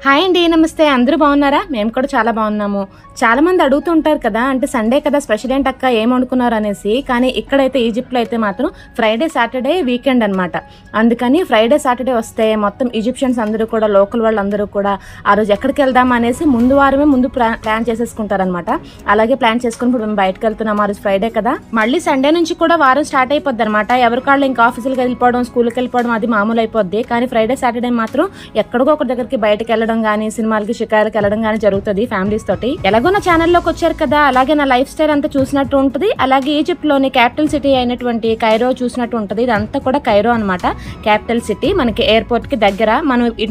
Hi అండి, నమస్తే. అందరూ బాగున్నారా? మేము కూడా చాలా బాగున్నాము. చాలా మంది అడుగుతుంటారు కదా, అంటే సండే కదా స్పెషల్ ఏంటి అక్క, ఏం వండుకున్నారు అనేసి. కానీ ఇక్కడైతే ఈజిప్ట్లో అయితే మాత్రం ఫ్రైడే సాటర్డే వీకెండ్ అనమాట. అందుకని ఫ్రైడే సాటర్డే వస్తే మొత్తం ఈజిప్షియన్స్ అందరూ కూడా, లోకల్ వాళ్ళందరూ కూడా ఆ రోజు ఎక్కడికి వెళ్దాం అనేసి ముందు వారమే ప్లాన్ చేసేసుకుంటారనమాట. అలాగే ప్లాన్ చేసుకుని ఇప్పుడు మేము బయటకు వెళ్తున్నాం. ఆ రోజు ఫ్రైడే కదా, మళ్ళీ సండే నుంచి కూడా వారం స్టార్ట్ అయిపోద్ది అనమాట. ఎవరికాళ్ళు ఇంకా ఆఫీసులకు వెళ్ళిపోవడం, స్కూల్కి వెళ్ళిపోవడం అది మామూలు అయిపోద్ది. కానీ ఫ్రైడే సాటర్డే మాత్రం ఎక్కడికో ఒక దగ్గరికి బయటకు వెళ్ళడం గానీ, సినిమాలకి షికారులకి వెళ్ళడం గానీ జరుగుతుంది ఫ్యామిలీస్ తోటి. ఎలాగో నా ఛానల్లోకి వచ్చారు కదా, అలాగే నా లైఫ్ స్టైల్ అంతా చూసినట్టు ఉంటుంది. అలాగే ఈజిప్ట్ లోని క్యాపిటల్ సిటీ అయినటువంటి కైరో చూసినట్టు ఉంటుంది. ఇదంతా కూడా కైరో అనమాట, క్యాపిటల్ సిటీ. మనకి ఎయిర్పోర్ట్ కి దగ్గర.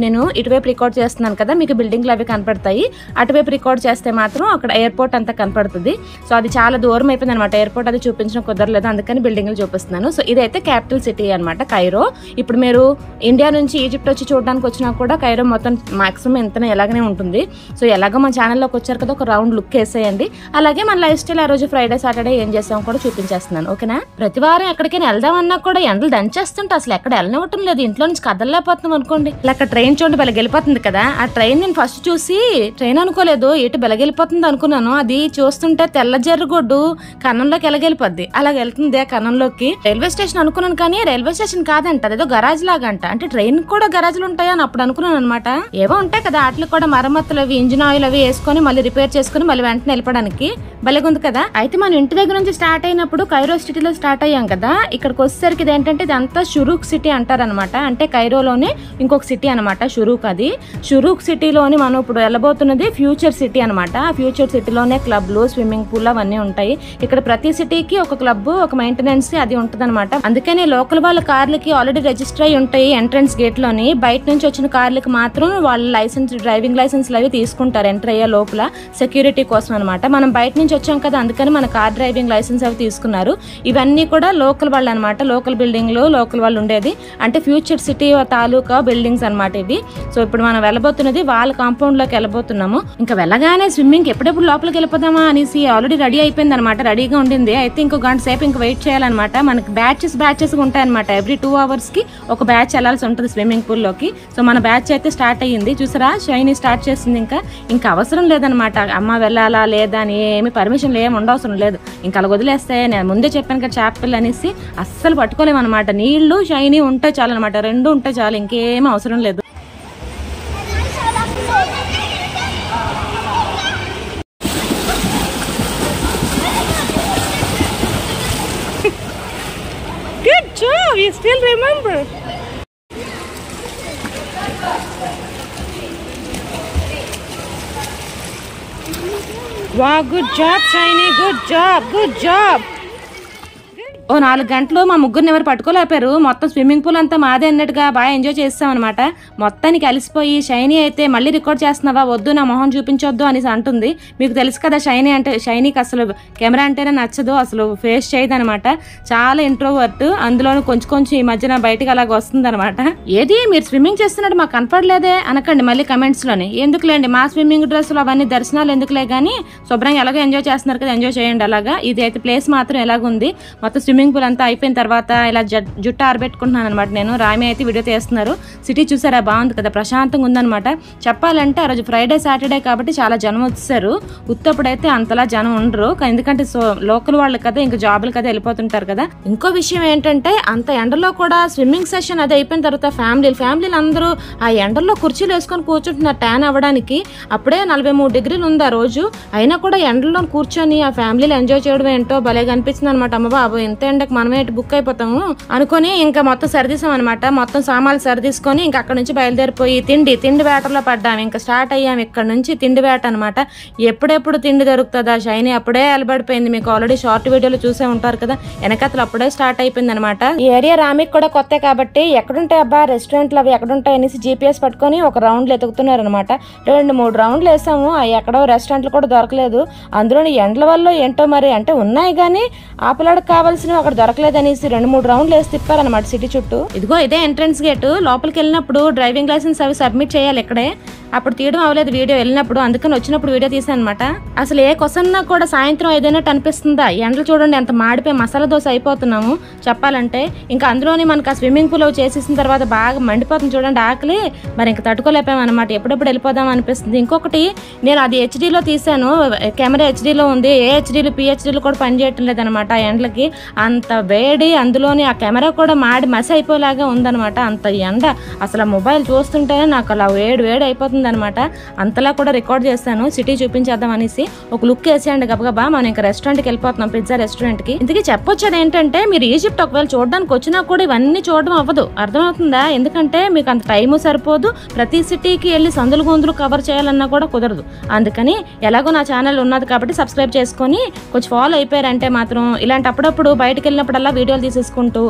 నేను ఇటువైపు రికార్డ్ చేస్తున్నాను కదా, మీకు బిల్డింగ్లు అవి కనపడతాయి. అటువైపు రికార్డ్ చేస్తే మాత్రం అక్కడ ఎయిర్పోర్ట్ అంతా కనపడుతుంది. సో అది చాలా దూరం అయిపోయింది అనమాట. ఎయిర్పోర్ట్ అది చూపించడం కుదరలేదు, అందుకని బిల్డింగ్లు చూపిస్తున్నాను. సో ఇదైతే క్యాపిటల్ సిటీ అనమాట, కైరో. ఇప్పుడు మీరు ఇండియా నుంచి ఈజిప్ట్ వచ్చి చూడడానికి వచ్చినా కూడా కైరో మొత్తం మాక్సిమం ఎంతనే ఎలాగనే ఉంటుంది. సో ఎలాగో మన ఛానల్లోకి వచ్చారు కదా, ఒక రౌండ్ లుక్ వేసేయండి. అలాగే మన లైఫ్ స్టైల్ ఆ రోజు ఫ్రైడే సాటర్డే ఏం చేస్తాం కూడా చూపించేస్తున్నాను, ఓకేనా? ప్రతి వారం ఎక్కడికైనా వెళ్దామన్నా కూడా ఎండలు దంచేస్తుంటే అసలు ఎక్కడ వెళ్ళనివ్వటం లేదు. ఇంట్లో నుంచి కదలలేకపోతున్నాం అనుకోండి. ఇలా అక్కడ ట్రైన్ చూడండి బెలగెళ్ళిపోతుంది కదా. ఆ ట్రైన్ నేను ఫస్ట్ చూసి ట్రైన్ అనుకోలేదు, ఎటు బెలగెళ్ళిపోతుంది అనుకున్నాను. అది చూస్తుంటే తెల్ల జర్రగొడ్డు కన్నంలోకి ఎలాగెళ్ళిపోద్ది, అలాగ వెళ్తుంది ఆ కన్నంలోకి. రైల్వే స్టేషన్ అనుకున్నాను, కానీ రైల్వే స్టేషన్ కాదంట, అదేదో గరాజ్ లాగా అంట. అంటే ట్రైన్ కూడా గరాజులు ఉంటాయని అప్పుడు అనుకున్నాను అనమాట. ఏవో ఉంటాయి కదా, వాటికి కూడా మరమ్మతులు అవి, ఇంజిన్ ఆయిల్ అవి వేసుకొని మళ్ళీ రిపేర్ చేసుకుని మళ్ళీ వెంటనే వెళ్ళడానికి భలేగుంది కదా. అయితే మనం ఇంటి దగ్గర నుంచి స్టార్ట్ అయినప్పుడు కైరో సిటీలో స్టార్ట్ అయ్యాం కదా. ఇక్కడికి వచ్చేసరికి ఇది ఏంటంటే ఇదంతా షురూక్ సిటీ అంటారనమాట. అంటే కైరోలోనే ఇంకొక సిటీ అనమాట, షురూక్. అది షురూక్ సిటీలోని మనం ఇప్పుడు వెళ్ళబోతున్నది ఫ్యూచర్ సిటీ అనమాట. ఆ ఫ్యూచర్ సిటీలోనే క్లబ్లు, స్విమ్మింగ్ పూల్ అవన్నీ ఉంటాయి. ఇక్కడ ప్రతి సిటీకి ఒక క్లబ్, ఒక మెయింటెనెన్స్ అది ఉంటుంది అనమాట. అందుకనే లోకల్ వాళ్ళ కార్లకి ఆల్రెడీ రిజిస్టర్ అయి ఉంటాయి ఎంట్రన్స్ గేట్ లోని. బయట నుంచి వచ్చిన కార్లకి మాత్రం వాళ్ళ లైసెన్స్, డ్రైవింగ్ లైసెన్స్ అవి తీసుకుంటారు ఎంటర్ అయ్యే లోపల, సెక్యూరిటీ కోసం అనమాట. మనం బయట నుంచి వచ్చాం కదా, అందుకని మన కార్ డ్రైవింగ్ లైసెన్స్ అవి తీసుకున్నారు. ఇవన్నీ కూడా లోకల్ వాళ్ళు అనమాట, లోకల్ బిల్డింగ్లు, లోకల్ వాళ్ళు ఉండేది. అంటే ఫ్యూచర్ సిటీ తాలూకా బిల్డింగ్స్ అనమాట ఇవి. సో ఇప్పుడు మనం వెళ్ళబోతున్నది వాళ్ళ కాంపౌండ్ లోకి వెళ్ళబోతున్నాము. ఇంకా వెళ్ళగానే స్విమ్మింగ్ ఎప్పుడెప్పుడు లోపలికి వెళ్ళిపోదామా అనేసి ఆల్రెడీ రెడీ అయిపోయింది అనమాట, రెడీగా ఉండింది. అయితే ఇంకో గంట సేపు ఇంకా వెయిట్ చేయాలన్నమాట. మనకి బ్యాచెస్ ఉంటాయి అనమాట. ఎవ్రీ 2 hours కి ఒక బ్యాచ్ వెళ్ళాల్సి ఉంటుంది స్విమ్మింగ్ పూల్ లోకి. సో మన బ్యాచ్ అయితే స్టార్ట్ అయ్యింది, చూసారా? షైనీ స్టార్ట్ చేసింది. ఇంకా అవసరం లేదనమాట, అమ్మ వెళ్ళాలా లేదా అని ఏమి పర్మిషన్లు ఏమి ఉండవసరం లేదు. ఇంకా అలా వదిలేస్తే, నేను ముందే చెప్పాను కదా చేపలు అనేసి, అస్సలు పట్టుకోలేమన్నమాట. నీళ్లు షైనీ ఉంటే చాలు అనమాట, 2 ఉంటే చాలు, ఇంకేం అవసరం లేదు. Good job, you still remember. Wow, good job, Shiny. Good job. ఓ 4 గంటలు మా ముగ్గురిని ఎవరు పట్టుకోలేపారు. మొత్తం స్విమ్మింగ్ పూల్ అంతా మాదే అన్నట్టుగా బాగా ఎంజాయ్ చేస్తాం అనమాట. మొత్తానికి అలిసిపోయి షైనీ అయితే మళ్ళీ రికార్డ్ చేస్తున్నావా, వద్దు నా మొహం చూపించొద్దు అనేసి అంటుంది. మీకు తెలుసు కదా షైనీ అంటే, షైనీకి అసలు కెమెరా అంటేనే నచ్చదు, అసలు ఫేస్ చేయదు అనమాట. చాలా ఇంట్రోవర్ట్. అందులోనూ కొంచెం ఈ మధ్యన బయటకు అలాగ వస్తుంది అనమాట. ఏది మీరు స్విమ్మింగ్ చేస్తున్నట్టు మాకు కనపడలేదే అనకండి మళ్ళీ కమెంట్స్ లోని. ఎందుకులేండి, మా స్విమ్మింగ్ డ్రెస్సులు అవన్నీ దర్శనాలు ఎందుకులే కానీ, శుభ్రంగా ఎలాగో ఎంజాయ్ చేస్తున్నారు కదా, ఎంజాయ్ చేయండి అలాగా. ఇది అయితే ప్లేస్ మాత్రం ఎలాగుంది, మొత్తం స్విమ్మింగ్ పూల్ అంతా అయిపోయిన తర్వాత ఇలా జుట్టు ఆరబెట్టుకుంటున్నాను అనమాట నేను. రామి అయితే వీడియో తీస్తున్నారు. సిటీ చూసారా, బాగుంది కదా, ప్రశాంతంగా ఉందనమాట. చెప్పాలంటే ఆ రోజు ఫ్రైడే సాటర్డే కాబట్టి చాలా జనం వచ్చేసారు. ఉత్తప్పుడైతే అంతలా జనం ఉండరు, ఎందుకంటే లోకల్ వాళ్ళు కదా, ఇంకా జాబులు కదా వెళ్ళిపోతుంటారు కదా. ఇంకో విషయం ఏంటంటే, అంత ఎండలో కూడా స్విమ్మింగ్ సెషన్ అది అయిపోయిన తర్వాత ఫ్యామిలీలు అందరూ ఆ ఎండల్లో కుర్చీలు వేసుకొని కూర్చుంటున్నారు ట్యాన్ అవ్వడానికి. అప్పుడే 43 degrees ఉంది ఆ రోజు. అయినా కూడా ఎండలో కూర్చొని ఆ ఫ్యామిలీలు ఎంజాయ్ చేయడం ఏంటో భలేగా అనిపించింది అనమాట. అమ్మ బాబు, ఎంత ఎండకు మనమే బుక్ అయిపోతాము అనుకుని ఇంకా మొత్తం సర్దీసాం అనమాట. మొత్తం సామాన్లు సర్దీసుకొని ఇంకా అక్కడ నుంచి బయలుదేరిపోయి తిండి వేటలో పడ్డాము. ఇంకా స్టార్ట్ అయ్యాము ఇక్కడ నుంచి తిండి వేట అనమాట. ఎప్పుడెప్పుడు తిండి దొరుకుతుందా షైనీ అప్పుడే అలబడిపోయింది. మీకు ఆల్రెడీ షార్ట్ వీడియోలో చూసే ఉంటారు కదా, వెనకతలు అప్పుడే స్టార్ట్ అయిపోయింది అనమాట. ఈ ఏరియా రామికి కూడా కొత్త కాబట్టి ఎక్కడుంటాయి అబ్బా రెస్టారెంట్లు అవి ఎక్కడుంటాయి అనేసి GPS పట్టుకొని ఒక రౌండ్లు ఎతుకుతున్నారు అనమాట. 2-3 రౌండ్లు వేసాము, ఎక్కడో రెస్టారెంట్లు కూడా దొరకలేదు. అందులోని ఎండల వల్ల ఏంటో మరి, అంటే ఉన్నాయి కానీ ఆ పిల్లడికి కావాల్సిన వెతికాను, అక్కడ దొరకలేదనేసి 2-3 రౌండ్లు వేసి తిప్పారనమాట సిటీ చుట్టూ. ఇదిగో ఇదే ఎంట్రన్స్ గేట్. లోపలికి వెళ్ళినప్పుడు డ్రైవింగ్ లైసెన్స్ అవి సబ్మిట్ చేయాలి ఇక్కడే. అప్పుడు తీయడం అవ్వలేదు వీడియో వెళ్ళినప్పుడు, అందుకని వచ్చినప్పుడు వీడియో తీసాను అనమాట. అసలు ఏ క్వశ్చన్ కూడా సాయంత్రం ఏదైనా అనిపిస్తుందా? ఎండలు చూడండి ఎంత మాడిపోయి మసాలా దోశ అయిపోతున్నాము చెప్పాలంటే. ఇంకా అందులోని మనకు ఆ స్విమ్మింగ్ పూల్ చేసేసిన తర్వాత బాగా మండిపోతుంది చూడండి ఆకలి. మరి ఇంకా తట్టుకోలేపామన్నమాట. ఎప్పుడెప్పుడు వెళ్ళిపోదాం అనిపిస్తుంది. ఇంకొకటి, నేను అది హెచ్డీలో తీసాను, కెమెరా హెచ్డీలో ఉంది. ఏ హెచ్డీలు పిహెచ్డీలు కూడా పనిచేయటం లేదనమాట ఎండలకి. అంత వేడి, అందులోని ఆ కెమెరా కూడా మాడి మసి అయిపోయేలాగా ఉందనమాట. అంత ఎండ. అసలు మొబైల్ చూస్తుంటేనే నాకు అలా వేడి అయిపోతుంది అనమాట. అంతలా కూడా రికార్డ్ చేస్తాను సిటీ చూపించేద్దాం అనేసి. ఒక లుక్ వేసేయండి గబగబా. మనం ఇంకా రెస్టారెంట్కి వెళ్ళిపోతున్నాం, పిజ్జా రెస్టారెంట్కి. ఇంతకీ చెప్పొచ్చేది ఏంటంటే, మీరు ఈజిప్ట్ ఒకవేళ చూడడానికి వచ్చినా కూడా ఇవన్నీ చూడడం అవ్వదు, అర్థమవుతుందా? ఎందుకంటే మీకు అంత టైము సరిపోదు. ప్రతి సిటీకి వెళ్ళి సందులు గొంతులు కవర్ చేయాలన్నా కూడా కుదరదు. అందుకని ఎలాగో నా ఛానల్ ఉన్నది కాబట్టి సబ్స్క్రైబ్ చేసుకొని కొంచెం ఫాలో అయిపోయారంటే మాత్రం ఇలాంటి అప్పుడప్పుడు బయటకు వెళ్ళినప్పుడల్లా వీడియోలు తీసేసుకుంటూ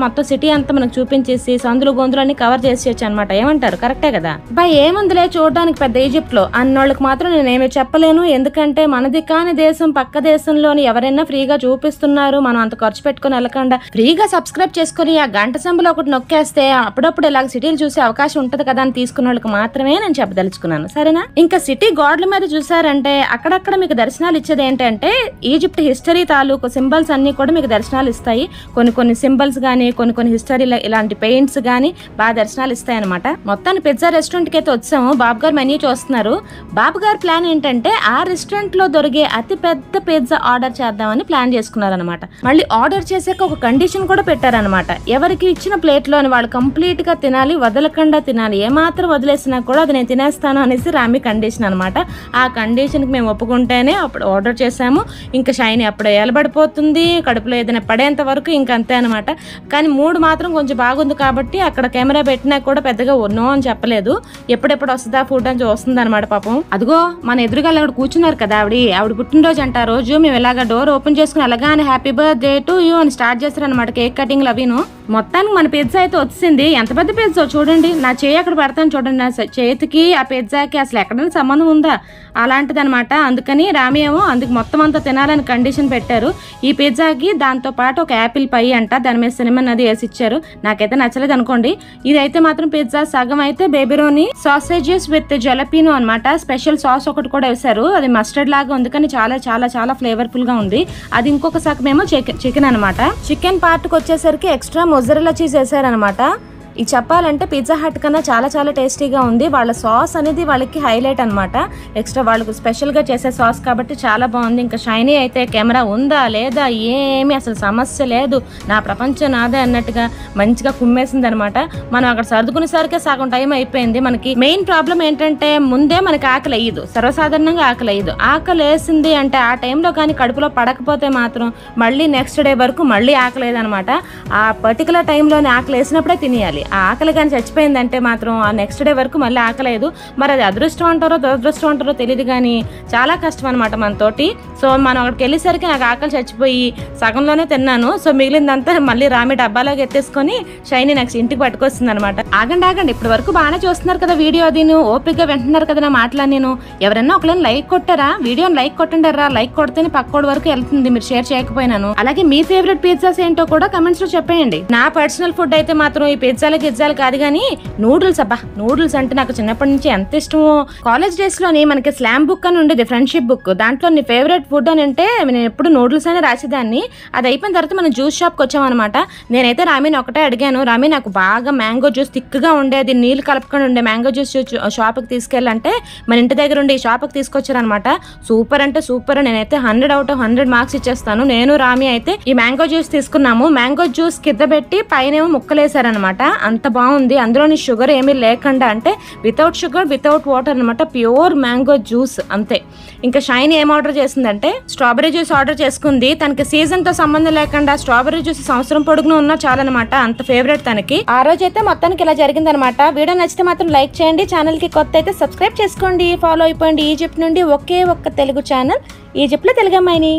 మొత్తం సిటీ అంతా మనకు చూపించేసి సందులు గొంతులు అన్ని కవర్ చేసేయచ్చు అనమాట. ఏమంటారు? కరెక్టే కదా? ఏముందిలే చూడడానికి పెద్ద ఈజిప్ట్ లో అన్నోళ్ళకి మాత్రం నేనేమి చెప్పలేను. ఎందుకంటే మనది కాని దేశం పక్క దేశంలోని ఎవరైనా ఫ్రీగా చూపిస్తున్నారు, మనం అంత ఖర్చు పెట్టుకుని వెళ్ళకుండా ఫ్రీగా సబ్స్క్రైబ్ చేసుకుని ఆ గంట సంబలో ఒకటి నొక్కేస్తే అప్పుడప్పుడు ఇలాగ సిటీలు చూసే అవకాశం ఉంటది కదా అని తీసుకున్న వాళ్ళకి మాత్రమే నేను చెప్పదలుచుకున్నాను, సరేనా? ఇంకా సిటీ గోడల మీద చూసారంటే అక్కడక్కడ మీకు దర్శనాలు ఇచ్చేది ఏంటంటే ఈజిప్ట్ హిస్టరీ తాలూకు సింబల్స్ అన్ని కూడా మీకు దర్శనాలు ఇస్తాయి. కొన్ని సింబల్స్ గానీ, కొన్ని హిస్టరీ ఇలాంటి పెయింట్స్ గానీ బాగా దర్శనాలు ఇస్తాయి అనమాట. మొత్తాన్ని పిజ్జా రెస్టారెంట్ కి అయితే వచ్చాము. బాబు గారు మెన్యూ చూస్తున్నారు. బాబు గారు ప్లాన్ ఏంటంటే ఆ రెస్టారెంట్ లో దొరికే అతి పెద్ద పిజ్జా ఆర్డర్ చేద్దామని ప్లాన్ చేసుకున్నారనమాట. మళ్ళీ ఆర్డర్ చేసాక ఒక కండిషన్ కూడా పెట్టారనమాట. ఎవరికి ఇచ్చిన ప్లేట్ లోని వాళ్ళు కంప్లీట్ గా తినాలి, వదలకుండా తినాలి. ఏమాత్రం వదిలేసినా కూడా అది నేను తినేస్తాను అనేసి రామి కండిషన్ అనమాట. ఆ కండిషన్ కి మేము ఒప్పుకుంటేనే అప్పుడు ఆర్డర్ చేసాము. ఇంకా షైనీ అప్పుడే ఏలబడిపోతుంది, కడుపులో ఏదైనా పడేంత వరకు ఇంకా అంతే అనమాట. కానీ మూడు మాత్రం కొంచెం బాగుంది కాబట్టి అక్కడ కెమెరా పెట్టినా కూడా పెద్దగా నో అని చెప్పలేదు. ఎప్పుడెప్పుడు వస్తుందా ఫుడ్ అని చూస్తుంది అనమాట పాపం. అదిగో మన ఎదురుగా అక్కడ కూర్చున్నారు కదా ఆవిడ పుట్టినరోజు అంట. రోజు మేము ఇలాగ డోర్ ఓపెన్ చేసుకుని అలాగానే హ్యాపీ బర్త్డే టు యూ అని స్టార్ట్ చేస్తారనమాట. కేక్ కటింగ్లు అవిను. మొత్తానికి మన పిజ్జా అయితే వచ్చింది. ఎంత పెద్ద పిజ్జా చూడండి. నా చేయి అక్కడ పెడతాను చూడండి. నా చేతికి ఆ పిజ్జాకి అసలు ఎక్కడైనా సంబంధం ఉందా? అలాంటిది అనమాట. అందుకని రామి ఏమో అందుకు మొత్తం అంతా తినాలని కండిషన్ పెట్టారు. ఈ పిజ్జాకి దాంతో పాటు ఒక యాపిల్ పై అంట, దాని మీద సినిమా అది వేసి ఇచ్చారు. నాకైతే నచ్చలేదు అనుకోండి. ఇదైతే మాత్రం పిజ్జా సగం అయితే బేబీరోని సాసేజెస్ విత్ జలపీనో అనమాట. స్పెషల్ సాస్ ఒకటి కూడా వేశారు. అది మస్టర్డ్ లాగా ఉంది కానీ చాలా చాలా చాలా ఫ్లేవర్ఫుల్ గా ఉంది. అది ఇంకొక సగం ఏమో చికెన్ అనమాట. చికెన్ పార్ట్ కి వచ్చేసరికి ఎక్స్ట్రా మొజరెల్లా చీజ్ వేసారనమాట. ఇది చెప్పాలంటే పిజ్జా హట్ కన్నా చాలా చాలా టేస్టీగా ఉంది. వాళ్ళ సాస్ అనేది వాళ్ళకి హైలైట్ అనమాట. ఎక్స్ట్రా వాళ్ళకు స్పెషల్గా చేసే సాస్ కాబట్టి చాలా బాగుంది. ఇంకా షైనీ అయితే కెమెరా ఉందా లేదా ఏమీ అసలు సమస్య లేదు, నా ప్రపంచం నాదే అన్నట్టుగా మంచిగా కుమ్మేసింది అనమాట. మనం అక్కడ సర్దుకునేసరికి సగం టైం అయిపోయింది. మనకి మెయిన్ ప్రాబ్లం ఏంటంటే ముందే మనకి ఆకలి అయ్యదు, సర్వసాధారణంగా ఆకలి అయ్యదు. ఆకలి వేసింది అంటే ఆ టైంలో కానీ కడుపులో పడకపోతే మాత్రం మళ్ళీ నెక్స్ట్ డే వరకు మళ్ళీ ఆకలి లేదనమాట. ఆ పర్టికులర్ టైంలోనే ఆకలి వేసినప్పుడే తినేయాలి. ఆ ఆకలి కానీ చచ్చిపోయిందంటే మాత్రం ఆ నెక్స్ట్ డే వరకు మళ్ళీ ఆకలేదు. మరి అది అదృష్టం అంటారో దురదృష్టం అంటారో తెలియదు కానీ చాలా కష్టం అనమాట మనతోటి. సో మనం అక్కడికి వెళ్ళేసరికి నాకు ఆకలి చచ్చిపోయి సగంలోనే తిన్నాను. సో మిగిలిందంతా మళ్ళీ రామి డబ్బాలోకి ఎత్తేసుకొని షైనీ నెక్స్ట్ ఇంటికి పట్టుకొస్తుంది అనమాట. ఆగండి ఇప్పటి వరకు బాగానే చూస్తున్నారు కదా వీడియో. అది ఓపికగా వింటున్నారు కదా నా మాటలా. నేను ఎవరైనా ఒకళ్ళని లైక్ కొట్టారా? వీడియోని లైక్ కొట్టండారా? లైక్ కొడితేనే పక్కోడి వరకు వెళ్తుంది మీరు షేర్ చేయకపోయినాను. అలాగే మీ ఫేవరెట్ పిజ్జాస్ ఏంటో కూడా కమెంట్స్ లో చెప్పేయండి. నా పర్సనల్ ఫుడ్ అయితే మాత్రం ఈ పిజ్జా గిజ్జాలు కాదు కానీ నూడిల్స్. అబ్బా నూడిల్స్ అంటే నాకు చిన్నప్పటి నుంచి ఎంత ఇష్టమో. కాలేజ్ డేస్ లోని మనకి స్లామ్ బుక్ అని ఉండేది, ఫ్రెండ్షిప్ బుక్. దాంట్లో నీ ఫేవరెట్ ఫుడ్ అని అంటే నేను ఎప్పుడు నూడిల్స్ అనే రాసేదాన్ని. అది అయిపోయిన తర్వాత మనం జ్యూస్ షాప్ కి వచ్చామన్నమాట. నేనైతే రామీని ఒకటే అడిగాను, రామీ నాకు బాగా మ్యాంగో జ్యూస్ థిక్గా ఉండేది, నీళ్ళు కలుపుకొని ఉండే మ్యాంగో జ్యూస్ షాప్కి తీసుకెళ్ళంటే మన ఇంటి దగ్గర ఉండి ఈ షాప్కి తీసుకొచ్చారనమాట. సూపర్ అంటే సూపర్. నేనైతే 100 out of 100 మార్క్స్ ఇచ్చేస్తాను. నేను రామీ అయితే ఈ మ్యాంగో జ్యూస్ తీసుకున్నాము. మ్యాంగో జ్యూస్ కింద పెట్టి పైన ముక్కలేసారనమాట. అంత బాగుంది. అందులోని షుగర్ ఏమీ లేకుండా అంటే వితౌట్ షుగర్ వితౌట్ వాటర్ అనమాట. ప్యూర్ మ్యాంగో జ్యూస్ అంతే. ఇంకా షైనీ ఏం ఆర్డర్ చేసిందంటే స్ట్రాబెరీ జ్యూస్ ఆర్డర్ చేసుకుంది. తనకి సీజన్ తో సంబంధం లేకుండా స్ట్రాబెరీ జ్యూస్ సంవత్సరం పొడుగున ఉన్నా చాలన్నమాట. అంత ఫేవరెట్ తనకి. ఆ రోజు అయితే మొత్తానికి ఇలా జరిగిందనమాట. వీడియో నచ్చితే మాత్రం లైక్ చేయండి. ఛానల్ కి కొత్త అయితే సబ్స్క్రైబ్ చేసుకోండి, ఫాలో అయిపోండి. ఈజిప్ట్ నుండి ఒకే ఒక్క తెలుగు ఛానల్, ఈజిప్ట్ లో తెలుగు అమ్మాయిని.